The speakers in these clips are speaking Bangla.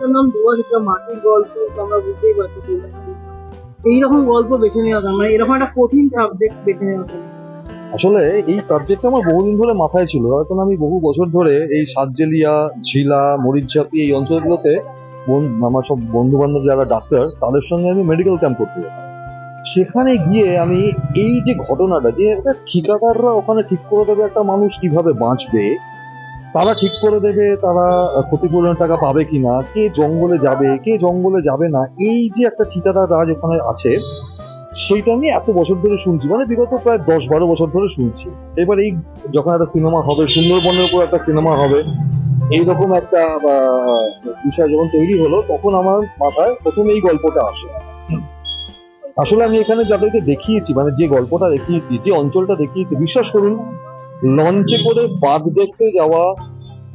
গল্পটার নাম দোয়া, যেটা মাটির গল্প, তো আমরা বুঝতেই পারছি এইরকম গল্প বেছে নেওয়া, মানে এরকম একটা কঠিন সাবজেক্ট বেছে নেওয়া। আসলে এই সাবজেক্টটা আমার বহুদিন ধরে মাথায় ছিল, কারণ আমি বহু বছর ধরে এই সাতজেলিয়া, ঝিলা, মরিচঝাপি এই অঞ্চলগুলোতে আমার সব বন্ধু বান্ধব যারা ডাক্তার তাদের সঙ্গে আমি মেডিকেল ক্যাম্প করতে যেতাম। সেখানে গিয়ে আমি এই যে ঘটনাটা, যে একটা ঠিকাদাররা ওখানে ঠিক করে দেবে একটা মানুষ কিভাবে বাঁচবে, তারা ঠিক করে দেবে তারা ক্ষতিপূরণের টাকা পাবে কিনা, কে জঙ্গলে যাবে কে জঙ্গলে যাবে না, এই যে একটা ঠিকাদার রাজ ওখানে আছে, সেইটা আমি এত বছর ধরে শুনছি, মানে বিগত প্রায় 10-12 বছর ধরে শুনছি। এবার এই যখন একটা সিনেমা হবে, সুন্দরবনের উপর একটা সিনেমা হবে, এইরকম একটা বিষয় যখন তৈরি হলো, তখন আমার মাথায় প্রথম এই গল্পটা আসে। আসলে আমি এখানে যাদেরকে দেখিয়েছি, মানে যে গল্পটা দেখিয়েছি, যে অঞ্চলটা দেখিয়েছি, বিশ্বাস করুন, লঞ্চে করে বাঘ দেখতে যাওয়া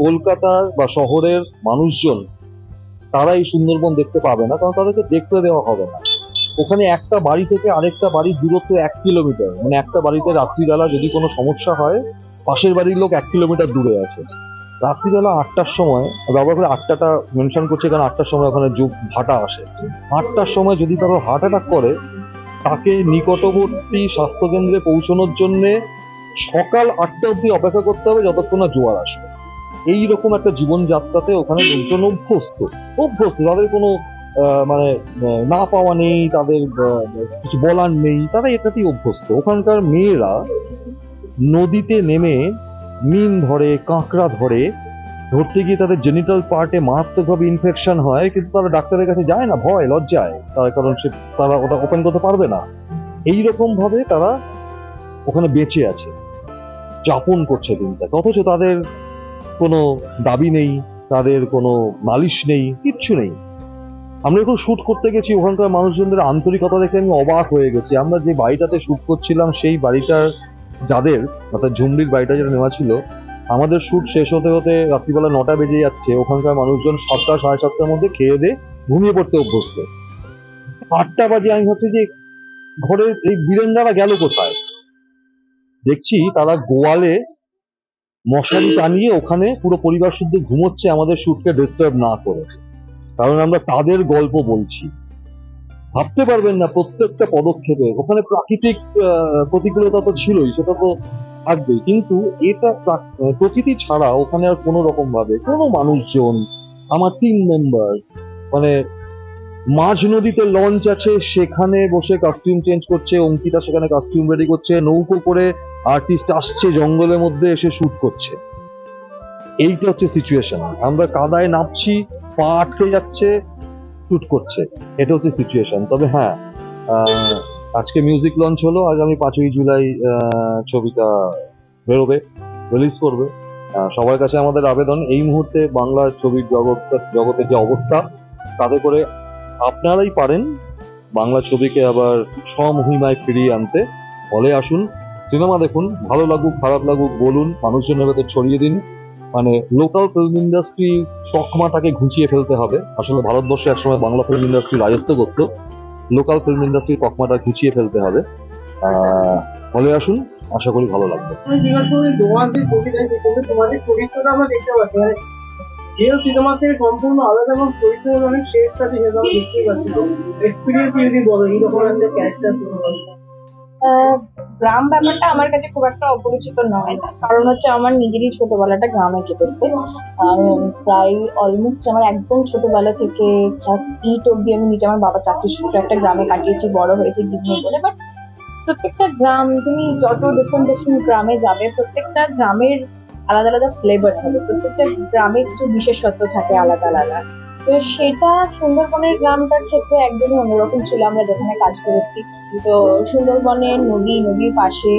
কলকাতার বা শহরের মানুষজন তারা এই সুন্দরবন দেখতে পাবে না, কারণ তাদেরকে দেখতে দেওয়া হবে না। ওখানে একটা বাড়ি থেকে আরেকটা বাড়ির দূরত্ব 1 কিলোমিটার, মানে একটা বাড়িতে রাত্রিবেলা যদি কোনো সমস্যা হয়, পাশের বাড়ির লোক 1 কিলোমিটার দূরে আছে। রাত্রিবেলা 8টার সময়, ব্যবহার করে 8টাটা মেনশন করছে কারণ 8টার সময় ওখানে ভাটা আসে, 8টার সময় যদি কারো হার্ট অ্যাটাক করে, তাকে নিকটবর্তী স্বাস্থ্যকেন্দ্রে পৌঁছানোর জন্য সকাল 8টা অব্দি অপেক্ষা করতে হবে, যতক্ষণ না জোয়ার আসবে। এইরকম একটা জীবনযাত্রাতে ওখানে লোকজন অভ্যস্ত, তাদের কোনো মানে না পাওয়া নেই, তাদের কিছু বলার নেই, তারা এটাতেই অভ্যস্ত। ওখানকার মেয়েরা নদীতে নেমে মিন ধরে, কাঁকড়া ধরে, ধরতে গিয়ে তাদের জেনিটাল পার্টে মারাত্মকভাবে ইনফেকশন হয়, কিন্তু তারা ডাক্তারের কাছে যায় না, ভয় লজ্জায়, তার কারণ তারা ওটা ওপেন করতে পারবে না। এইরকম ভাবে তারা ওখানে বেঁচে আছে, যাপন করছে দিনটাকে, অথচ তাদের কোনো দাবি নেই, তাদের কোনো নালিশ নেই, কিচ্ছু নেই। আমরা এখন শুট করতে গেছি, ওখানকার মানুষজনদের আন্তরিকতা দেখে আমি অবাক হয়ে গেছি। আমরা যে বাড়িটাতে শুট করছিলাম, সেই বাড়িটার যাদের, অর্থাৎ ঝুমরির বাড়িটা যেটা নেওয়া ছিল, আমাদের শুট শেষ হতে হতে রাত্রিবেলা 9টা বেজে যাচ্ছে। ওখানকার মানুষজন 7টা, 7:30টার মধ্যে খেয়ে দিয়ে ঘুমিয়ে পড়তে অভ্যস্ত। 8টা বাজে আমি ভাবছি যে ঘরের এই বীরেন্দারা গেল কোথায়। দেখছি তারা গোয়ালে মশারি টানিয়ে ওখানে পুরো পরিবার শুদ্ধ ঘুমোচ্ছে, আমাদের শুটকে ডিস্টার্ব না করে, কারণ আমরা তাদের গল্প বলছি। ভাবতে পারবেন না প্রত্যেকটা পদক্ষেপে ওখানে প্রাকৃতিক প্রতিকূলতা তো ছিলই, সেটা তো থাকবেই, কিন্তু এটা প্রকৃতি ছাড়া ওখানে আর কোনো রকম ভাবে কোনো মানুষজন, আমার টিম মেম্বার, মানে মাঝ নদীতে লঞ্চ আছে, সেখানে বসে কস্টিউম চেঞ্জ করছে, অঙ্কিতা সেখানে কস্টিউম রেডি করছে, নৌকো করে আর্টিস্ট আসছে, জঙ্গলের মধ্যে এসে শুট করছে। এইটা হচ্ছে সিচুয়েশন। আমরা কাদায় নামছি, পা আটকে যাচ্ছে, শুট করছে, এটা হচ্ছে সিচুয়েশন। তবে হ্যাঁ, আজকে মিউজিক লঞ্চ হলো, আগামী 5ই জুলাই ছবিটা বেরোবে, রিলিজ করবে। সবার কাছে আমাদের আবেদন, এই মুহূর্তে বাংলার ছবির জগতের যে অবস্থা, তাতে করে আপনারাই পারেন বাংলা ছবিকে আবার স্বমহিমায় ফিরিয়ে আনতে। হলে আসুন, সিনেমা দেখুন, ভালো লাগুক খারাপ লাগুক বলুন, মানুষজনের ভেতর ছড়িয়ে দিন। মানে লোকাল ফিল্ম ইন্ডাস্ট্রি তকমাটাকে ঘুচিয়ে ফেলতে হবে। আসলে ভারতবর্ষে একসময় বাংলা ফিল্ম ইন্ডাস্ট্রি রাজত্ব করত, লোকাল ফিল্ম ইন্ডাস্ট্রি তকমাটা ঘুচিয়ে ফেলতে হবে। হলে আসুন, আশা করি ভালো লাগবে। সিনেমা থেকে সম্পূর্ণ আলাদা এবং চরিত্র অনেক শেষ সাথে দেখতেই পাচ্ছি। এক্সপিরিয়েন্স যদি বলো এইরকম একটা ক্যারেক্টার। গ্রাম ব্যাপারটা আমার কাছে খুব একটা অপরিচিত নয়, কারণ হচ্ছে আমার নিজেরই ছোটবেলাটা গ্রামে কেটেছে। প্রায় অলমোস্ট আমার একদম ছোটবেলা থেকে ক্লাস 8 অব্দি আমি নিজে আমার বাবা চাকরির সূত্রে একটা গ্রামে কাটিয়েছি, বড় হয়েছে গিয়ে বলে। বাট প্রত্যেকটা গ্রাম, তুমি যত ডিফারেন্ট ডিফারেন্ট গ্রামে যাবে, প্রত্যেকটা গ্রামের আলাদা আলাদা ফ্লেভার থাকে, প্রত্যেকটা গ্রামের কিছু বিশেষত্ব থাকে আলাদা আলাদা। তো সেটা সুন্দরবনের গ্রামটার ক্ষেত্রে একদমই অন্যরকম ছিল। আমরা যেখানে কাজ করেছি, তো সুন্দরবনের নদীর পাশে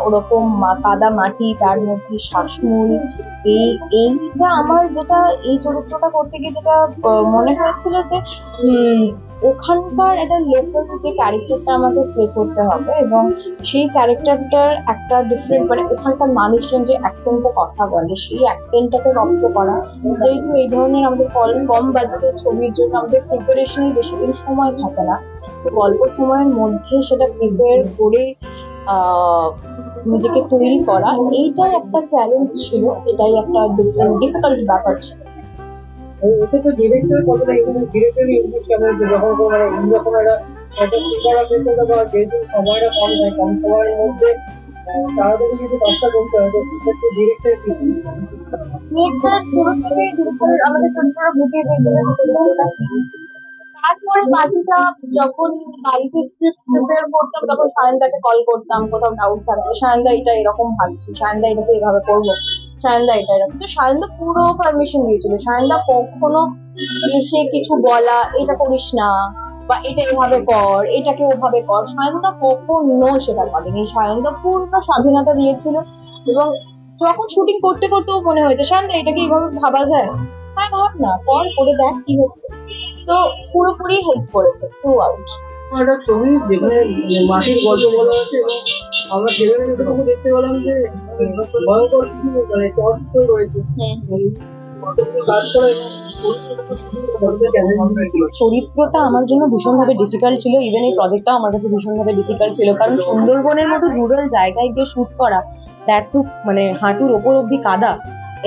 ওরকম কাদা মাটি, তার মধ্যে শ্বাসমূল, এইটা আমার যেটা এই চরিত্রটা করতে গিয়ে যেটা মনে হয়েছিল যে ওখানকার একটা লোকাল যে ক্যারেক্টারটা আমাকে প্লে করতে হবে, এবং সেই ক্যারেক্টারটার একটা ডিফারেন্ট, মানে ওখানকার মানুষজন যে অ্যাকসেন্টে কথা বলে, সেই অ্যাকসেন্টটাকে রপ্ত করা। যেহেতু এই ধরনের আমাদের কম বাজেটের ছবির জন্য আমাদের প্রিপারেশনে বেশি দিন সময় থাকে না, তো অল্প সময়ের মধ্যে সেটা প্রিপেয়ার করে নিজেকে তৈরি করা, এইটাই একটা চ্যালেঞ্জ ছিল, এটাই একটা ডিফিকাল্ট ব্যাপার ছিল। তো ওতে তো ডিরেক্টর কতটা এখানে ডিরেক্টর ইনপুট কেমন হচ্ছে যখন মানে এইরকম একটা করা পেতে বা যেহেতু সময়টা কম হয় কম সময়ের মধ্যে তাড়াতাড়ি কিন্তু কাজটা করতে হয় তো সেক্ষেত্রে ডিরেক্টর কি ডিরেক্টর শুরু থেকে ডিরেক্টর আমাদের চরিত্রটা বুঝিয়ে দিয়েছিল চরিত্রটা কি। তারপরে বাকিটা যখন বাড়িতে স্ক্রিপ্ট প্রিপেয়ার করতাম তখন সায়নদাকে কল করতাম কোথাও ডাউট থাকলে, সায়নদা এটা এরকম ভাবছি, সায়নদা এটাকে এভাবে করবো, সায়নদা এটা এরকম। তো সায়নদা পুরো পারমিশন দিয়েছিল, সায়নদা কখনো এসে কিছু বলা এটা করিস না বা এটা এভাবে কর এটাকে ওভাবে কর, সায়নদা কখনো সেটা করেনি। সায়নদা পূর্ণ স্বাধীনতা দিয়েছিল এবং যখন শুটিং করতে করতেও মনে হয়েছে সায়নদা এটাকে এইভাবে ভাবা যায়, হ্যাঁ ভাব না কর, করে দেখ কি হচ্ছে। তো পুরোপুরি হেল্প করেছে থ্রু আউট। একটা ছবি যেখানে মাটির গল্প বলা হয়েছে এবং আমরা ট্রেলারে যতটুকু দেখতে পেলাম যে ভয়ঙ্কর কিছু মানে চরিত্র রয়েছে কতগুলো কাজ করা এবং চরিত্রটা আমার জন্য ভীষণভাবে ডিফিকাল্ট ছিল, ইভেন এই প্রজেক্টটাও আমার কাছে ভীষণভাবে ডিফিকাল্ট ছিল, কারণ সুন্দরবনের মতো রুরাল জায়গায় গিয়ে শুট করা, দ্যাট টু মানে হাঁটুর ওপর অব্দি কাদা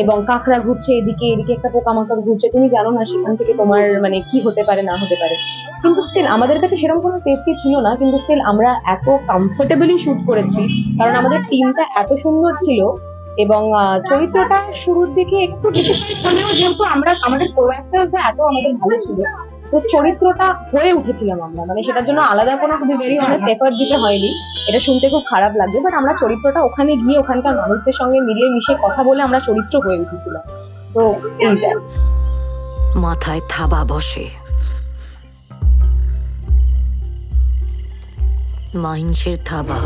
এবং কাঁকড়া ঘুরছে এদিকে এদিকে একটা পোকামাকড় ঘুরছে, তুমি জানো না সেখান থেকে তোমার মানে কি হতে পারে না হতে পারে। কিন্তু স্টিল আমাদের কাছে সেরকম কোনো সেফটি ছিল না, কিন্তু স্টিল আমরা এত কমফোর্টেবলি শুট করেছি কারণ আমাদের টিমটা এত সুন্দর ছিল এবং চরিত্রটা শুরুর দিকে একটু ডিফিকাল্ট হলেও যেহেতু আমরা আমাদের প্রোডাক্টার্স এত আমাদের ভালো ছিল তো চরিত্রটা হয়ে উঠেছিলাম আমরা, মানে সেটার জন্য আলাদা কোনো খুবই ভেরি অনেস্ট এফার্ট দিতে হয়নি। এটা শুনতে খুব খারাপ লাগবে বাট আমরা চরিত্রটা ওখানে গিয়ে ওখানকার মানুষদের সঙ্গে মিলিয়ে মিশে কথা বলে আমরা চরিত্র হয়ে উঠেছিলাম। তো এই যায় মাথায় থাবা বসে, মাইন্সের থাবা।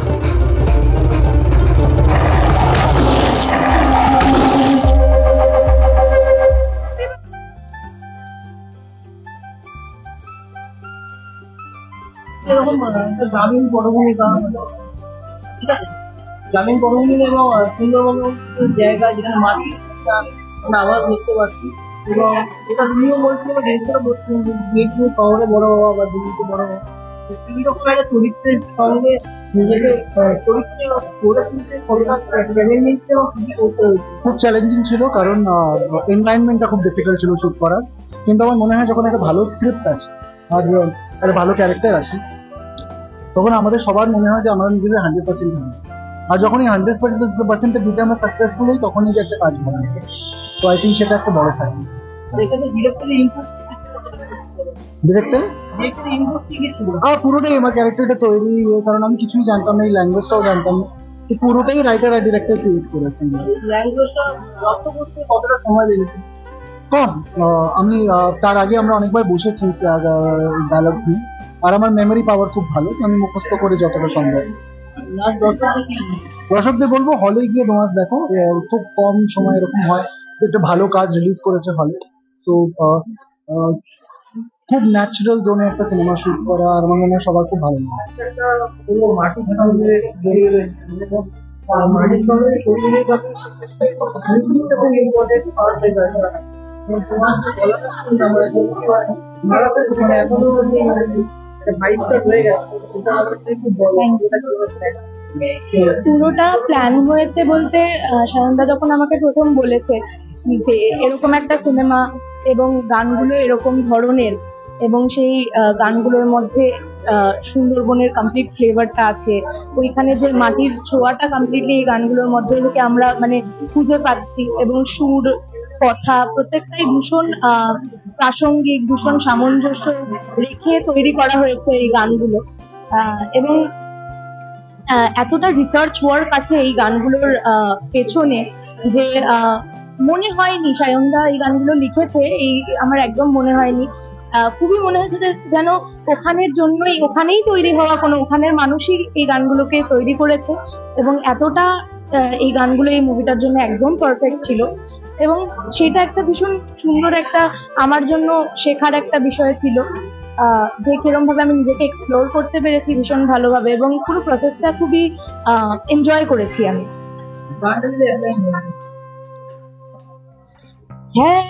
এরকম একটা গ্রামীণ পটভূমিকা গ্রামীণ পটভূমিকা এবং সুন্দরবনের জায়গা যেখানে মাটির আমরা আবার দেখতে পাচ্ছি এবং এটা তুমিও বলছিলে বা দেশটা বলছিলেন যে যেহেতু শহরে বড় হওয়া বা দিল্লিতে বড় হওয়া এইরকম একটা চরিত্রের সঙ্গে নিজেকে চরিত্রে গড়ে তুলতে কতটা চ্যালেঞ্জ নিচ্ছে এবং কি করতে হয়েছে। খুব চ্যালেঞ্জিং ছিল কারণ এনভায়রনমেন্টটা খুব ডিফিকাল্ট ছিল শুট করার, কিন্তু আমার মনে হয় যখন একটা ভালো স্ক্রিপ্ট আছে আর একটা ভালো ক্যারেক্টার আছে তখন আমাদের সবার মনে হয় যে আমরা নিজেদের 100% দিই, আর যখন এই 100% দিতে আমরা সাকসেসফুল হই তখনই যে একটা কাজ ভালো হয়। তো আই থিঙ্ক সেটা একটা বড় ফ্যাক্টর। এখানে ডিরেক্টলি ইনপুট ডিরেক্টর ইনপুট কি ছিল পুরোটাই আমার ক্যারেক্টারটা তৈরি কারণ আমি কিছুই জানতাম না, এই ল্যাঙ্গুয়েজটাও জানতাম না, তো পুরোটাই রাইটার আর ডিরেক্টর ক্রিয়েট করেছেন। ল্যাঙ্গুয়েজটা রপ্ত করতে কতটা সময় লেগেছে? কম, আমি তার আগে আমরা অনেকবার বসেছি ডায়ালগস নিয়ে, আর আমার মেমোরি পাওয়ার খুব ভালো, আমি মুখস্থ করে যতটা সম্ভব। দর্শকদের বলবো হলে গিয়ে ডোমাস দেখো, খুব কম সময় এরকম হয় একটা ভালো কাজ রিলিজ করেছে হলে, সো খুব ন্যাচারাল জোনে একটা সিনেমা শুট করা আর আমার মনে হয় সবার খুব ভালো লাগে। পুরো মাটির সঙ্গে জড়িয়ে রয়েছে আর মাটির সঙ্গে জড়িয়ে খুব ইম্পর্টেন্ট পার্ট হয়ে যায়। তোমার বলাটা শুনলাম মানে এখনো ভাইবটা রয়ে গেছে, সেটা আমাদের খুব বড় পুরোটা প্ল্যান হয়েছে বলতে সায়নদা যখন আমাকে প্রথম বলেছে যে এরকম একটা সিনেমা এবং গানগুলো এরকম ধরনের এবং সেই গানগুলোর মধ্যে সুন্দরবনের কমপ্লিট ফ্লেভারটা আছে, ওইখানে যে মাটির ছোঁয়াটা কমপ্লিটলি এই গানগুলোর মধ্যে থেকে আমরা মানে খুঁজে পাচ্ছি এবং সুর কথা প্রত্যেকটাই ভীষণ প্রাসঙ্গিক ভীষণ সামঞ্জস্য রেখে তৈরি করা হয়েছে এই গানগুলো এবং এতটা রিসার্চ ওয়ার্ক আছে এই গানগুলোর পেছনে যে মনে হয়নি সায়নদা এই গানগুলো লিখেছে, এই আমার একদম মনে হয়নি। খুবই মনে হয়েছে যেন ওখানের জন্যই ওখানেই তৈরি হওয়া কোনো ওখানের মানুষই এই গানগুলোকে তৈরি করেছে এবং এতটা এই গানগুলো এই মুভিটার জন্য একদম পারফেক্ট ছিল এবং সেটা একটা ভীষণ সুন্দর একটা আমার জন্য শেখার একটা বিষয় ছিল যে কিরকম ভাবে আমি নিজেকে এক্সপ্লোর করতে পেরেছি ভীষণ ভালোভাবে এবং পুরো প্রসেসটা খুবই এনজয় করেছি আমি। হ্যাঁ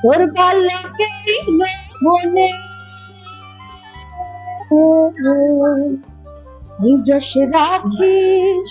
তোর পাল্লাকে মনে যশ রাখিস